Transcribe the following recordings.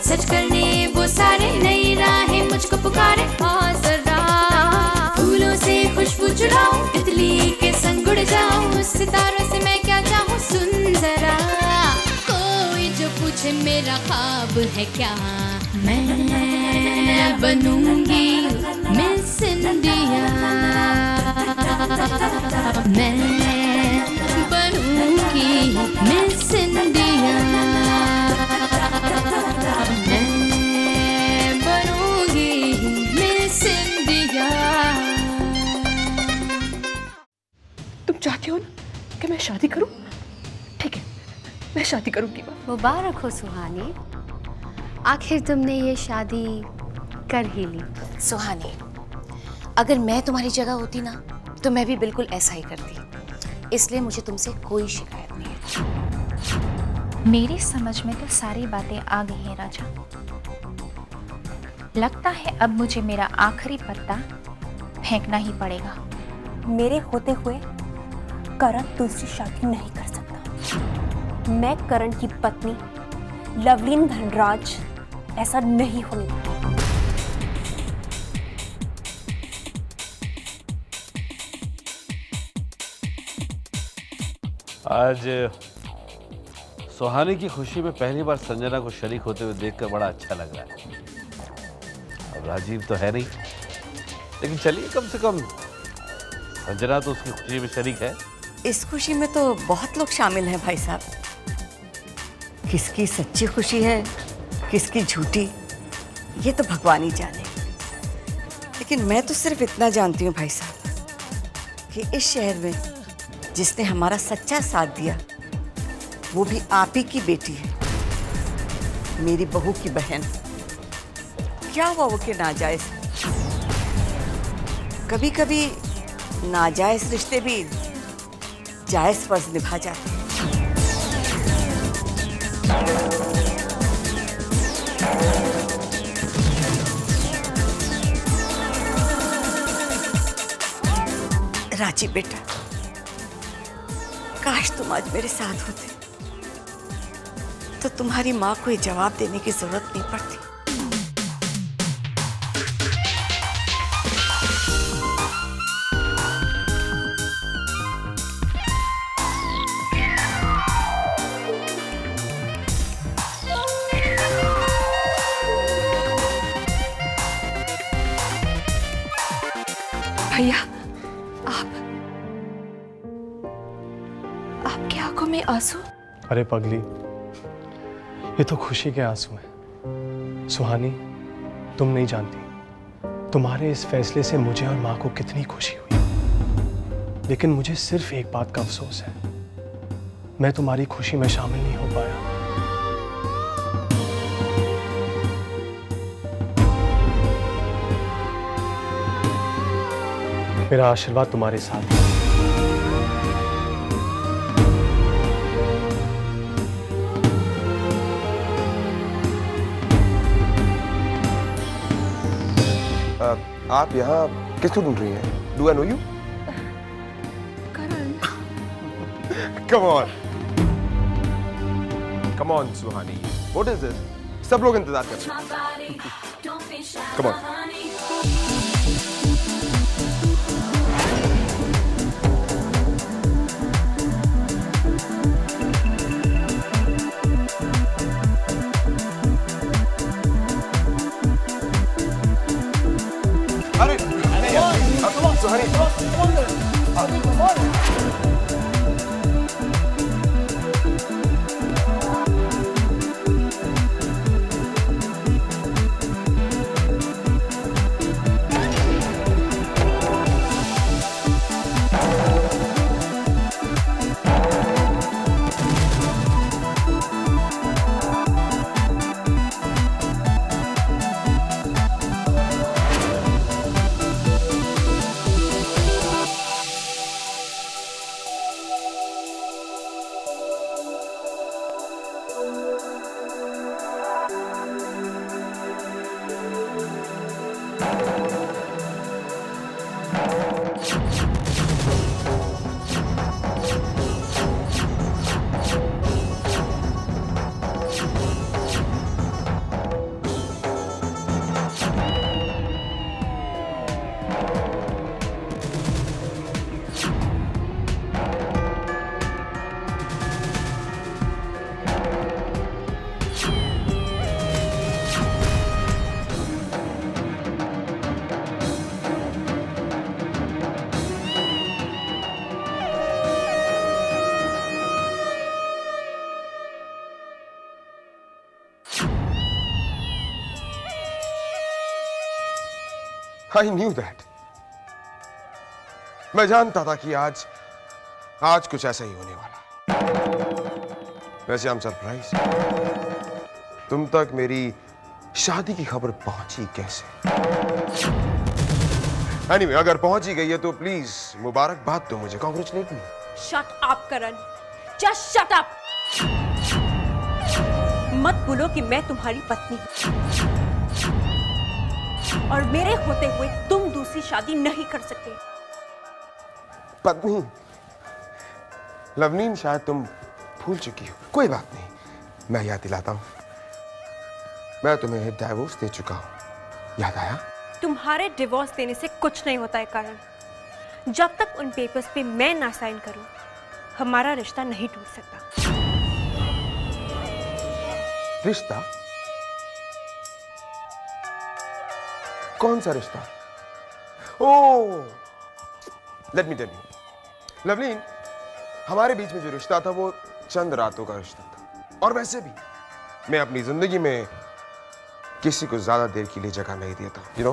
सच करने वो सारे नई राहें मुझको पुकारे। जरा फूलों से खुशबू चुराऊं, तितली के संग उड़ जाऊं, सितारों से मैं क्या चाहूं। सुन जरा कोई जो पूछे मेरा ख्वाब है क्या, मैं बनूंगी मिस इंडिया, मैं बनूंगी मिस इंडिया, चाहती हो ना कि मैं शादी करूं? ठीक है, मैं शादी करूंगी। मुबारक हो सुहानी, आखिर तुमने ये शादी कर ही ली। सुहानी, अगर मैं तुम्हारी जगह होती ना तो मैं भी बिल्कुल ऐसा ही करती, इसलिए मुझे तुमसे कोई शिकायत नहीं है। मेरी समझ में तो सारी बातें आ गई हैं राजा। लगता है अब मुझे मेरा आखिरी पत्ता फेंकना ही पड़ेगा। मेरे होते हुए करण दूसरी शादी नहीं कर सकता। मैं करण की पत्नी लवलीन धनराज ऐसा नहीं होने दूंगी। आज सुहानी की खुशी में पहली बार संजना को शरीक होते हुए देखकर बड़ा अच्छा लग रहा है। अब राजीव तो है नहीं, लेकिन चलिए कम से कम संजना तो उसकी खुशी में शरीक है। इस खुशी में तो बहुत लोग शामिल हैं भाई साहब। किसकी सच्ची खुशी है, किसकी झूठी, ये तो भगवान ही जाने। लेकिन मैं तो सिर्फ इतना जानती हूँ भाई साहब कि इस शहर में जिसने हमारा सच्चा साथ दिया वो भी आप ही की बेटी है, मेरी बहू की बहन। क्या हुआ वो कि नाजायज, कभी कभी नाजायज रिश्ते भी जायज फर्ज निभा जाते हैं। राजी बेटा, काश तुम आज मेरे साथ होते तो तुम्हारी माँ को ये जवाब देने की जरूरत नहीं पड़ती। भैया, आपकी आंखों में आंसू? अरे पगली, ये तो खुशी के आंसू हैं। सुहानी, तुम नहीं जानती तुम्हारे इस फैसले से मुझे और माँ को कितनी खुशी हुई। लेकिन मुझे सिर्फ एक बात का अफसोस है, मैं तुम्हारी खुशी में शामिल नहीं हो पाया। मेरा आशीर्वाद तुम्हारे साथ है। आप यहाँ किसको ढूंढ रही हैं? Do I know you? Karan. Come on. Come on, Suhani. What is this? सब लोग इंतजार कर रहे हैं। Come on. अरे सुहानी, I knew that. मैं जानता था कि आज कुछ ऐसा ही होने वाला। वैसे I'm surprised। तुम तक मेरी शादी की खबर पहुंची कैसे? Anyway, अगर पहुंची गई है तो प्लीज मुबारकबाद दो मुझे, कॉन्ग्रेचुलेट मी। शट अप करण, जस्ट शट अप। मत बोलो कि मैं तुम्हारी पत्नी हूं और मेरे होते हुए तुम दूसरी शादी नहीं कर सकते। पत्नी? लवनीन, शायद तुम भूल चुकी हो। कोई बात नहीं, मैं याद दिलाता हूं। मैं तुम्हें डाइवोर्स दे चुका हूं, याद आया? तुम्हारे डिवोर्स देने से कुछ नहीं होता है करण। जब तक उन पेपर्स पे मैं ना साइन करूं, हमारा रिश्ता नहीं टूट सकता। रिश्ता? कौन सा रिश्ता? Oh, let me tell you Loveleen, हमारे बीच में जो रिश्ता था वो चंद रातों का रिश्ता था। और वैसे भी मैं अपनी जिंदगी में किसी को ज्यादा देर के लिए जगह नहीं देता, यू नो।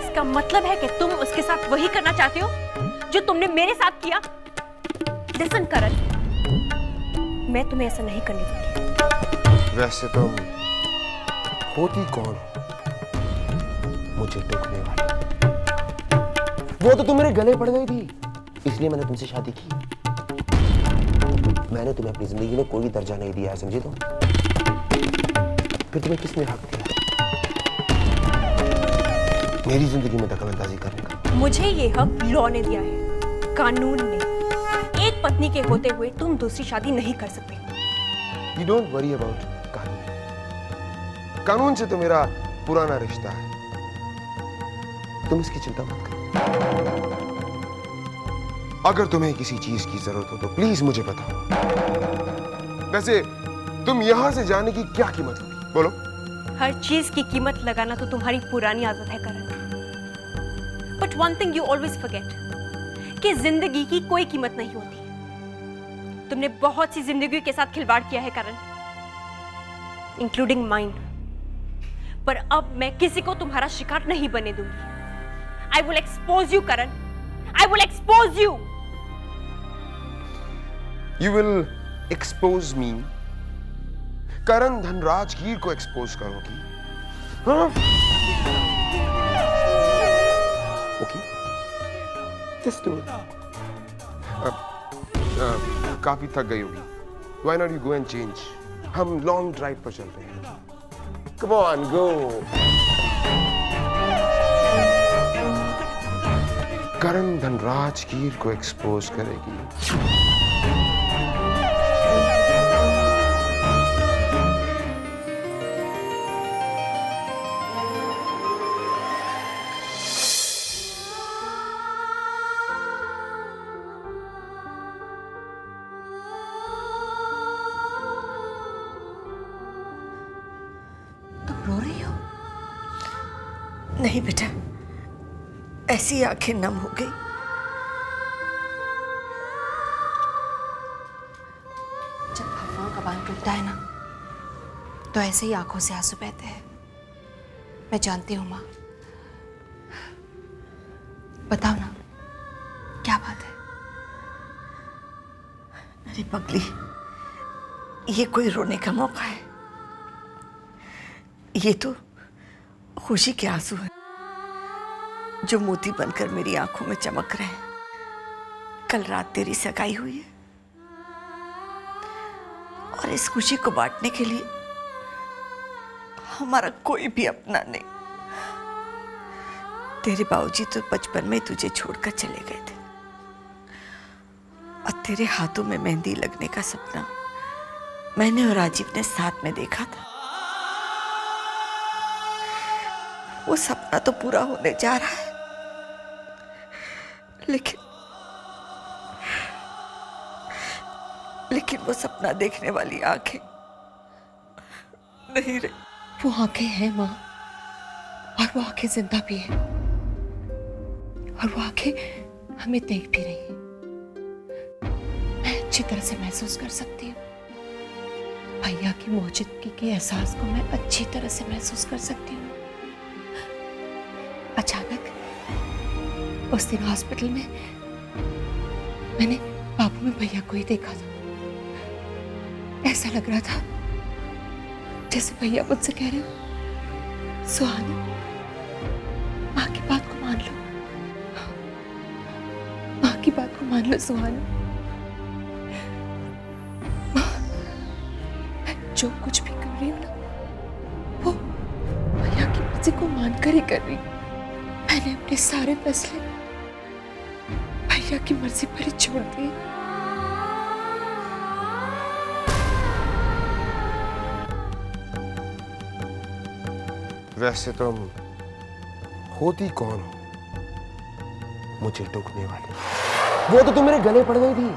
इसका मतलब है कि तुम उसके साथ वही करना चाहते हो जो तुमने मेरे साथ किया। लिसन करण, मैं तुम्हें ऐसा नहीं करने दूंगी। वैसे तुम होती कौन हो मुझे टोकने वाली? वो तो तुम मेरे गले पड़ गई थी, इसलिए मैंने तुमसे शादी की। मैंने तुम्हें अपनी जिंदगी में कोई दर्जा नहीं दिया है, समझे? तो फिर तुम्हें किसने हक दिया मेरी जिंदगी में दखलंदाजी करने का? मुझे ये हक लॉ ने दिया है, कानून ने। एक पत्नी के होते हुए तुम दूसरी शादी नहीं कर सकते। You don't worry about कानून। कानून से तो मेरा पुराना रिश्ता है, तुम इसकी चिंता मत करो। अगर तुम्हें किसी चीज की जरूरत हो तो प्लीज मुझे बताओ। वैसे तुम यहां से जाने की क्या कीमत होगी, बोलो? हर चीज की कीमत लगाना तो तुम्हारी पुरानी आदत है Karan. But one thing you always forget कि जिंदगी की कोई कीमत नहीं होती। तुमने बहुत सी जिंदगी के साथ खिलवाड़ किया है करण, इंक्लूडिंग माइन। पर अब मैं किसी को तुम्हारा शिकार नहीं बने दूंगी। I will expose you, Karan. I will expose you. You will expose me? करण धनराज हीर को एक्सपोज करोगी? हाँ? Okay. Just do it. काफी थक गई होगी। Why not you go and change? हम लॉन्ग ड्राइव पर चल रहे हैं। Come on, go. करण धनराज हीर को एक्सपोज करेगी। तुम रो रही हो? नहीं बेटा, ऐसी आंखें नम हो गई। जब हवाओं का बांध टूटता है ना, तो ऐसे ही आंखों से आंसू बहते हैं। मैं जानती हूँ माँ। बताओ ना, क्या बात है? अरे पगली, ये कोई रोने का मौका है? ये तो खुशी के आंसू हैं जो मोती बनकर मेरी आंखों में चमक रहे हैं। कल रात तेरी सगाई हुई है और इस खुशी को बांटने के लिए हमारा कोई भी अपना नहीं। तेरे बाबूजी तो बचपन में तुझे छोड़कर चले गए थे और तेरे हाथों में मेहंदी लगने का सपना मैंने और राजीव ने साथ में देखा था। वो सपना तो पूरा होने जा रहा है, लेकिन वो सपना देखने वाली आंखें नहीं रही। वो आंखें हैं माँ, और वो आंखें जिंदा भी है, और वो आंखें हमें देख भी रही है। मैं अच्छी तरह से महसूस कर सकती हूँ भैया की मौजूदगी के एहसास को, मैं अच्छी तरह से महसूस कर सकती हूँ। अचानक उस दिन हॉस्पिटल में मैंने बाबू में भैया को ही देखा था। ऐसा लग रहा था जैसे भैया मुझसे कह रहे हो, सुहानी माँ की बात को मान लो, माँ की बात को मान लो सुहानी। माँ, मैं जो कुछ भी कर रही हूँ ना, वो भैया की मर्जी को मानकर ही कर रही हूँ। मैंने अपने सारे फैसले भैया की मर्जी पर ही छोड़ दिए। वैसे तुम होती कौन हो मुझे टोकने वाली? वो तो तुम मेरे गले पड़ गई थी,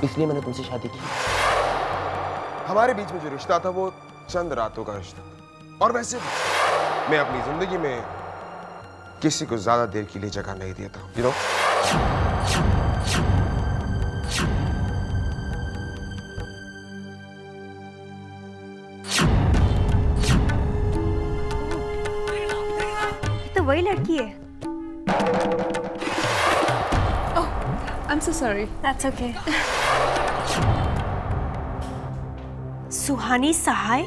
इसलिए मैंने तुमसे शादी की। हमारे बीच में जो रिश्ता था वो चंद रातों का रिश्ता था, और वैसे मैं अपनी जिंदगी में किसी को ज्यादा देर के लिए जगह नहीं देता हूं, यू नो। तो वही लड़की है। Oh, I'm so sorry. That's okay. सुहानी सहाय?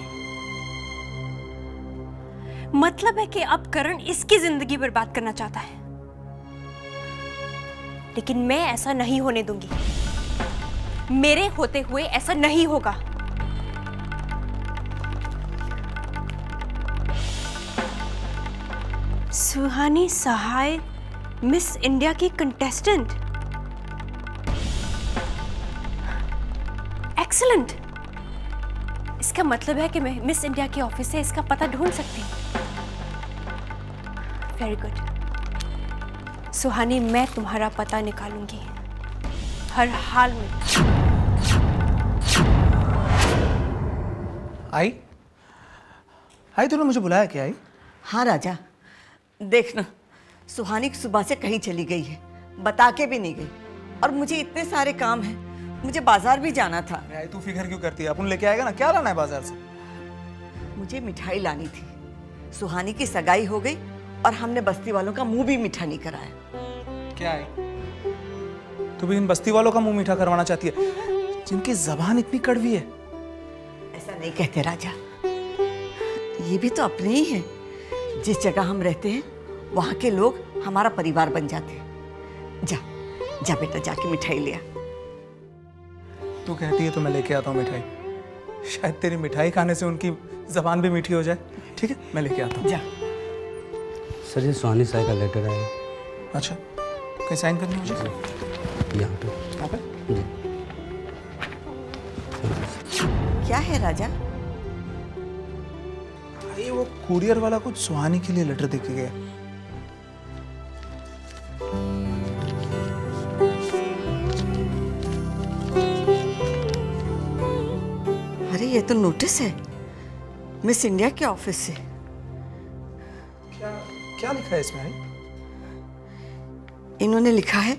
मतलब है कि अब करण इसकी जिंदगी बर्बाद करना चाहता है, लेकिन मैं ऐसा नहीं होने दूंगी। मेरे होते हुए ऐसा नहीं होगा। सुहानी सहाय मिस इंडिया की कंटेस्टेंट। एक्सीलेंट। इसका मतलब है कि मैं मिस इंडिया के ऑफिस से इसका पता ढूंढ सकती हूँ। वेरी गुड सुहानी, मैं तुम्हारा पता निकालूंगी हर हाल में। आई तूने मुझे बुलाया क्या? आई? हाँ राजा, देखना सुहानी सुबह से कहीं चली गई है, बता के भी नहीं गई, और मुझे इतने सारे काम हैं, मुझे बाजार भी जाना था। आई तू फिक्र क्यों करती है? अपन लेके आएगा ना। क्या लाना है बाजार से? मुझे मिठाई लानी थी। सुहानी की सगाई हो गई और हमने बस्ती वालों का मुंह भी मीठा नहीं कराया। क्या है? तू भी इन बस्ती वालों का मुंह मीठा करवाना चाहती है जिनकी जबान इतनी कड़वी है? ऐसा नहीं कहते राजा, ये भी तो अपने ही हैं। जिस जगह हम रहते हैं वहां के लोग हमारा परिवार बन जाते हैं। जा जा बेटा, जाके मिठाई ले आ। तू कहती है तो मैं लेके आता हूँ मिठाई। शायद तेरी मिठाई खाने से उनकी जबान भी मीठी हो जाए। ठीक है, मैं लेके आता हूँ। जा। सर ये सुहानी साहब का लेटर है। अच्छा, कहीं साइन करनी है मुझे? यहाँ पे जी। क्या है राजा? ये वो कुरियर वाला कुछ सुहानी के लिए लेटर देके गया। अरे ये तो नोटिस है मिस इंडिया के ऑफिस से। क्या लिखा है इसमें? इन्होंने लिखा है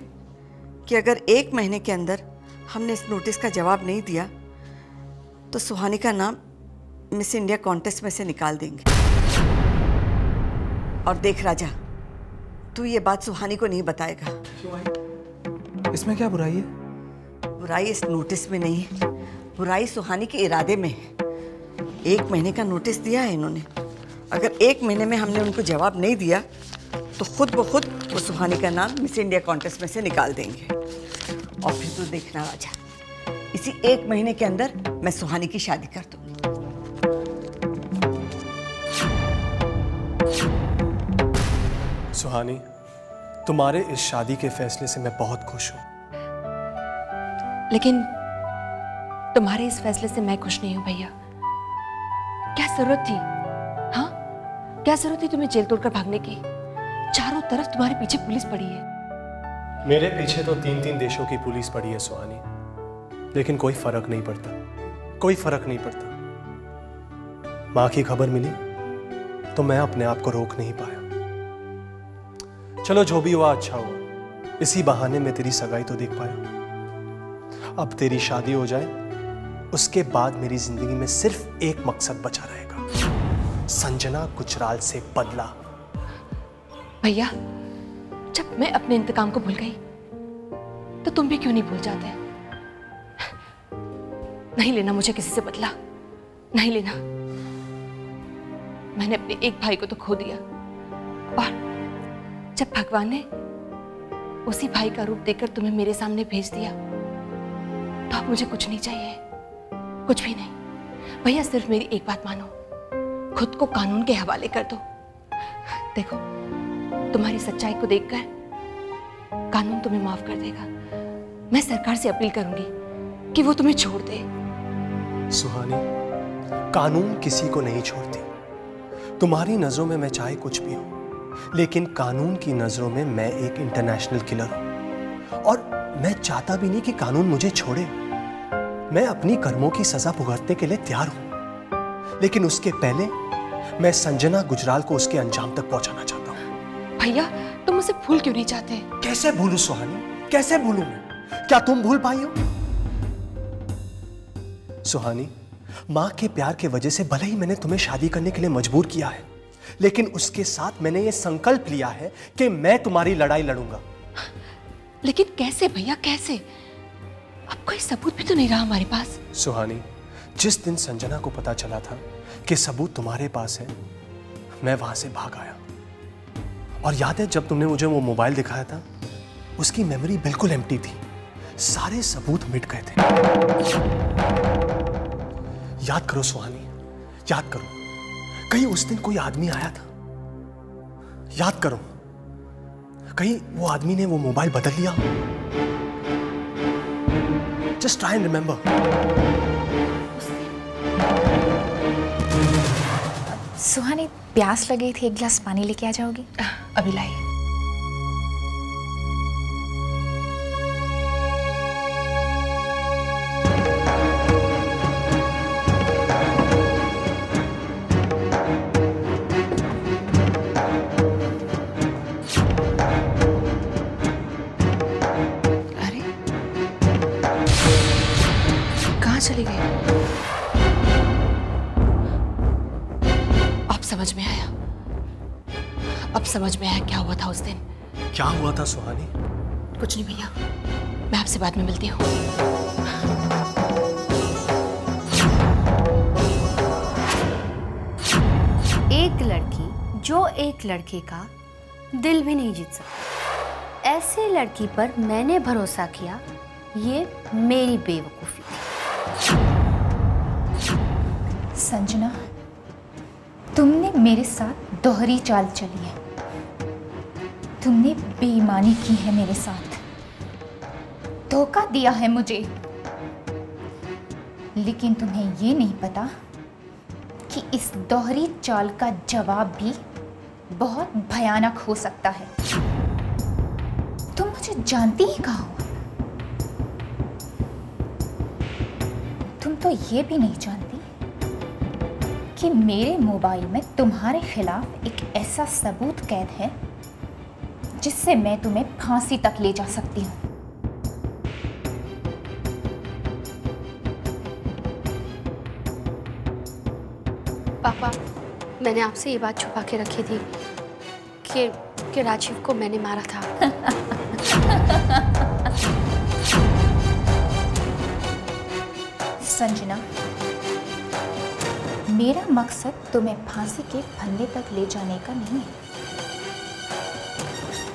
कि अगर 1 महीने के अंदर हमने इस नोटिस का जवाब नहीं दिया तो सुहानी का नाम मिस इंडिया कॉन्टेस्ट में से निकाल देंगे। और देख राजा, तू ये बात सुहानी को नहीं बताएगा। क्यों भाई? इसमें क्या बुराई है? बुराई इस नोटिस में नहीं है, बुराई सुहानी के इरादे में है। 1 महीने का नोटिस दिया है इन्होंने। अगर 1 महीने में हमने उनको जवाब नहीं दिया तो खुद ब खुद वो सुहानी का नाम मिस इंडिया कॉन्टेस्ट में से निकाल देंगे। और फिर तो देखना राजा, इसी 1 महीने के अंदर मैं सुहानी की शादी कर दूंगी। सुहानी, तुम्हारे इस शादी के फैसले से मैं बहुत खुश हूं। लेकिन तुम्हारे इस फैसले से मैं खुश नहीं हूं भैया। क्या जरूरत थी? हाँ, क्या जरूरत थी तुम्हें जेल तोड़कर भागने की? चारों तरफ तुम्हारे पीछे पुलिस पड़ी है। मेरे पीछे तो 3-3 देशों की पुलिस पड़ी है सुहानी, लेकिन कोई फर्क नहीं पड़ता, कोई फर्क नहीं पड़ता। मां की खबर मिली तो मैं अपने आप को रोक नहीं पाया। चलो जो भी हुआ अच्छा हुआ, इसी बहाने में तेरी सगाई तो देख पाया। अब तेरी शादी हो जाए, उसके बाद मेरी जिंदगी में सिर्फ एक मकसद बचा रहेगा, संजना गुजराल से बदला। भैया, जब मैं अपने इंतकाम को भूल गई तो तुम भी क्यों नहीं भूल जाते? नहीं लेना मुझे किसी से बदला, नहीं लेना। मैंने अपने एक भाई को तो खो दिया, और जब भगवान ने उसी भाई का रूप देकर तुम्हें मेरे सामने भेज दिया तो अब मुझे कुछ नहीं चाहिए, कुछ भी नहीं। भैया सिर्फ मेरी एक बात मानो, खुद को कानून के हवाले कर दो। देखो, तुम्हारी सच्चाई को देखकर कानून तुम्हें माफ कर देगा। मैं सरकार से अपील करूंगी कि वो तुम्हें छोड़ दे। सुहानी, कानून किसी को नहीं छोड़ती। तुम्हारी नजरों में मैं चाहे कुछ भी हूं, लेकिन कानून की नजरों में मैं एक इंटरनेशनल किलर हूं, और मैं चाहता भी नहीं कि कानून मुझे छोड़े। मैं अपनी कर्मों की सजा भुगतने के लिए तैयार हूं, लेकिन उसके पहले मैं संजना गुजराल को उसके अंजाम तक पहुंचाना चाहता हूं। भैया, तुम उसे भूल क्यों नहीं चाहते? कैसे भूलूं सुहानी, कैसे भूलूं मैं? क्या तुम भूल पाई हो? सुहानी, मां के प्यार के वजह से भले ही मैंने तुम्हें शादी करने के लिए मजबूर किया है, लेकिन उसके साथ मैंने ये संकल्प लिया है कि मैं तुम्हारी लड़ाई लड़ूंगा। लेकिन कैसे भैया, कैसे? अब कोई सबूत भी तो नहीं रहा हमारे पास। सुहानी, जिस दिन संजना को पता चला था कि सबूत तुम्हारे पास है, मैं वहां से भाग आया। और याद है जब तुमने मुझे वो मोबाइल दिखाया था, उसकी मेमोरी बिल्कुल एम्प्टी थी, सारे सबूत मिट गए थे। याद करो सुहानी, याद करो, कहीं उस दिन कोई आदमी आया था? याद करो, कहीं वो आदमी ने वो मोबाइल बदल लिया? Just try and remember. Suhani, प्यास लगी थी, एक गिलास पानी लेके आ जाओगी? अभी लाई। चली गई? अब समझ में आया, अब समझ में आया क्या हुआ था उस दिन। क्या हुआ था सुहानी? कुछ नहीं भैया, मैं आपसे बाद में मिलती हूँ। एक लड़की जो एक लड़के का दिल भी नहीं जीत सकती, ऐसे लड़की पर मैंने भरोसा किया, ये मेरी बेवकूफी। संजना, तुमने मेरे साथ दोहरी चाल चली है, तुमने बेईमानी की है मेरे साथ, धोखा दिया है मुझे। लेकिन तुम्हें ये नहीं पता कि इस दोहरी चाल का जवाब भी बहुत भयानक हो सकता है। तुम मुझे जानती ही कहाँ हो? तुम तो ये भी नहीं जानती कि मेरे मोबाइल में तुम्हारे खिलाफ एक ऐसा सबूत कैद है जिससे मैं तुम्हें फांसी तक ले जा सकती हूँ। पापा, मैंने आपसे ये बात छुपा के रखी थी कि राजीव को मैंने मारा था। संजना, मेरा मकसद तुम्हें फांसी के फंदे तक ले जाने का नहीं है।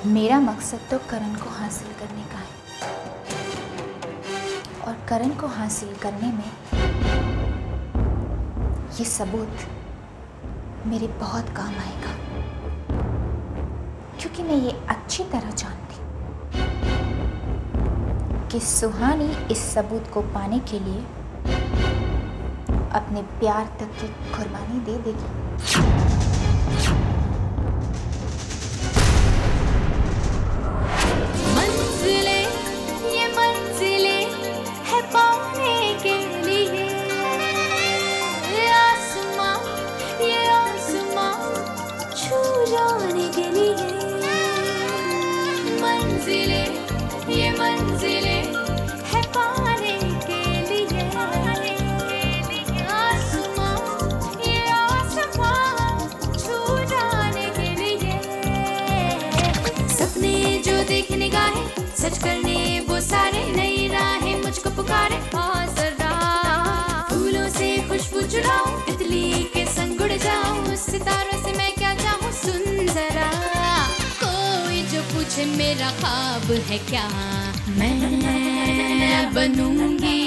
मेरा मकसद तो करण को हासिल करने का है, और करण को हासिल करने में ये सबूत मेरे बहुत काम आएगा। क्योंकि मैं ये अच्छी तरह जानती हूँ कि सुहानी इस सबूत को पाने के लिए अपने प्यार तक की कुर्बानी दे देगी। मंजिलें ये मंजिलें है पाने के लिए, आसमां ये आसमां छू जाने के लिए। मंजिलें ये मंजिलें है पाने के लिए, आसमां ये आसमां छू जाने के लिए। सपने जो देख निगाहें सच करने वो सारे, नई राहें मुझको पुकारे आ जरा। फूलों से खुशबू चुराऊं, तितली के संग उड़ जाऊं, सितारों से मैं क्या चाहूं सुन जरा। कोई जो पूछे मेरा ख्वाब है क्या, मैं बनूंगी